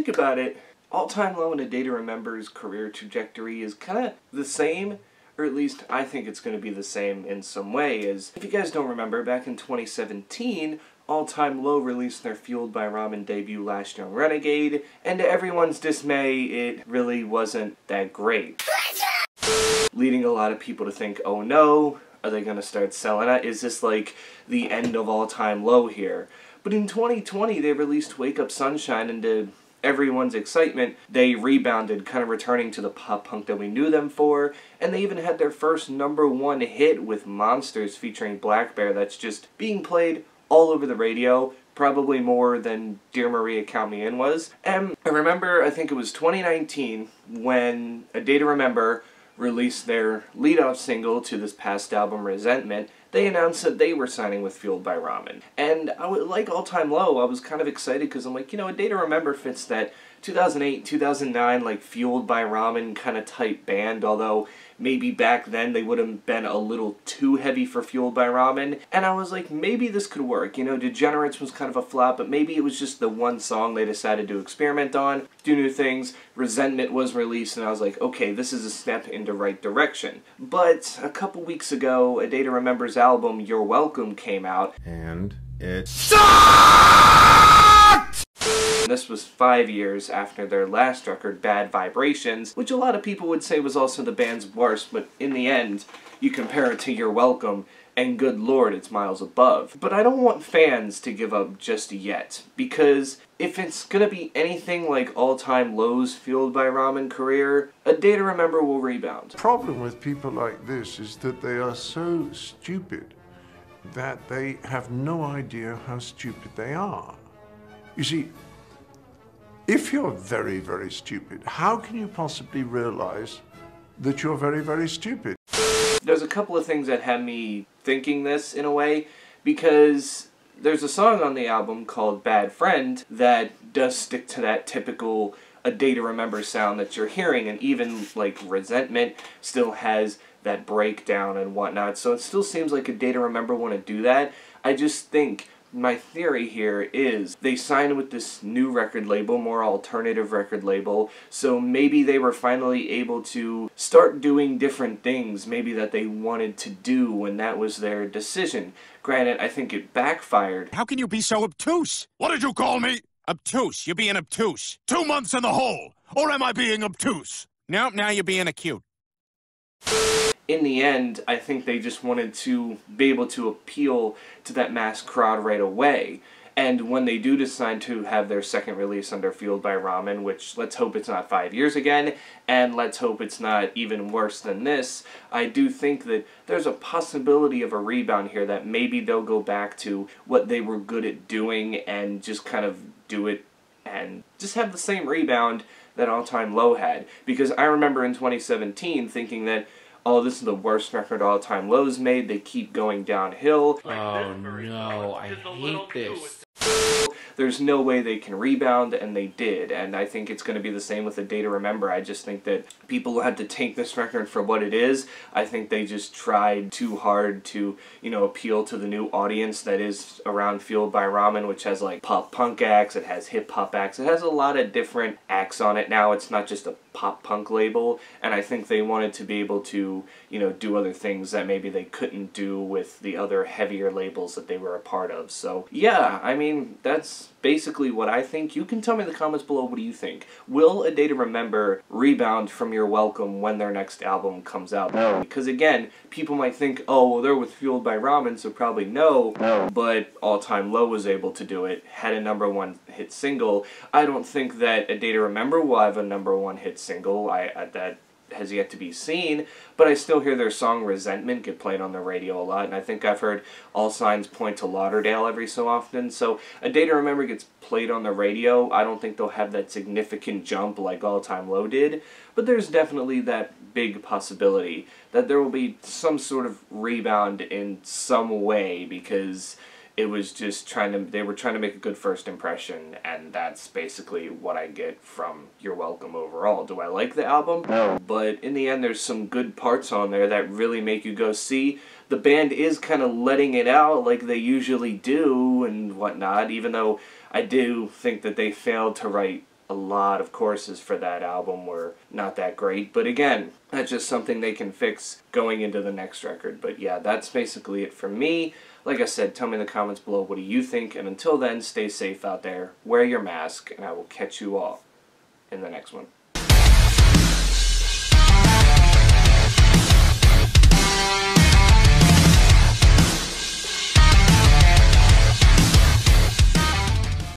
think about it, All Time Low and A Day to Remember's career trajectory is kind of the same, or at least I think it's going to be the same in some way. As if you guys don't remember, back in 2017, All Time Low released their Fueled By Ramen debut Last Young Renegade, and to everyone's dismay, it really wasn't that great. Leading a lot of people to think, oh no, are they going to start selling it? Is this like the end of All Time Low here? But in 2020, they released Wake Up Sunshine, and to everyone's excitement, they rebounded, kind of returning to the pop punk that we knew them for, and they even had their first #1 hit with Monsters featuring Black Bear that's just being played all over the radio, probably more than Dear Maria Count Me In was. And I remember, I think it was 2019, when A Day to Remember released their lead-off single to this past album, Resentment. They announced that they were signing with Fueled By Ramen. And like All Time Low, I was kind of excited because I'm like, you know, A Day to Remember fits that 2008, 2009, like, Fueled By Ramen kind of type band, although maybe back then they would have been a little too heavy for Fueled By Ramen. And I was like, maybe this could work. You know, Degenerates was kind of a flop, but maybe it was just the one song they decided to experiment on, do new things. Resentment was released, and I was like, okay, this is a step in the right direction. But a couple weeks ago, A Day to Remember's album, You're Welcome, came out. And it sucked! This was 5 years after their last record, Bad Vibrations, which a lot of people would say was also the band's worst, but in the end, you compare it to You're Welcome, and good lord, it's miles above. But I don't want fans to give up just yet, because if it's gonna be anything like All Time Low's Fueled By Ramen career, A Day to Remember will rebound. The problem with people like this is that they are so stupid that they have no idea how stupid they are. You see, if you're very, very stupid, how can you possibly realize that you're very, very stupid? There's a couple of things that have me thinking this in a way, because there's a song on the album called Bad Friend that does stick to that typical A Day to Remember sound that you're hearing, and even like Resentment still has that breakdown and whatnot, so it still seems like A Day to Remember want to do that. I just think my theory here is they signed with this new record label, more alternative record label, so maybe they were finally able to start doing different things maybe that they wanted to do, and that was their decision. Granted, I think it backfired. How can you be so obtuse? What did you call me? Obtuse. You're being obtuse. 2 months in the hole. Or am I being obtuse? Nope, now you're being acute. In the end, I think they just wanted to be able to appeal to that mass crowd right away. And when they do decide to have their second release under Fueled By Ramen, which let's hope it's not 5 years again, and let's hope it's not even worse than this, I do think that there's a possibility of a rebound here, that maybe they'll go back to what they were good at doing and just kind of do it and just have the same rebound that All Time Low had. Because I remember in 2017 thinking that, oh, this is the worst record All Time Low's made, they keep going downhill. Oh no, I hate this. There's no way they can rebound, and they did, and I think it's going to be the same with A Day to Remember. I just think that people had to take this record for what it is. I think they just tried too hard to, you know, appeal to the new audience that is around Fueled By Ramen, which has like pop punk acts, it has hip hop acts, it has a lot of different acts on it now. It's not just a pop punk label, and I think they wanted to be able to, you know, do other things that maybe they couldn't do with the other heavier labels that they were a part of. So yeah, I mean, that's basically what I think. You can tell me in the comments below, what do you think? Will A Day to Remember rebound from You're Welcome when their next album comes out? No. Because again, people might think, oh, well, they're with Fueled By Ramen, so probably no. No. But All Time Low was able to do it, had a #1 hit single. I don't think that A Day to Remember will have a #1 hit single. That has yet to be seen, but I still hear their song Resentment get played on the radio a lot, and I think I've heard All Signs Point to Lauderdale every so often, so A Day to Remember gets played on the radio. I don't think they'll have that significant jump like All Time Low did, but there's definitely that big possibility that there will be some sort of rebound in some way, because it was just they were trying to make a good first impression, and that's basically what I get from You're Welcome overall. Do I like the album? No. But in the end, there's some good parts on there that really make you go, see, the band is kind of letting it out like they usually do and whatnot, even though I do think that they failed to write a lot of choruses for that album were not that great. But again, that's just something they can fix going into the next record. But yeah, that's basically it for me. Like I said, tell me in the comments below, what do you think? And until then, stay safe out there, wear your mask, and I will catch you all in the next one.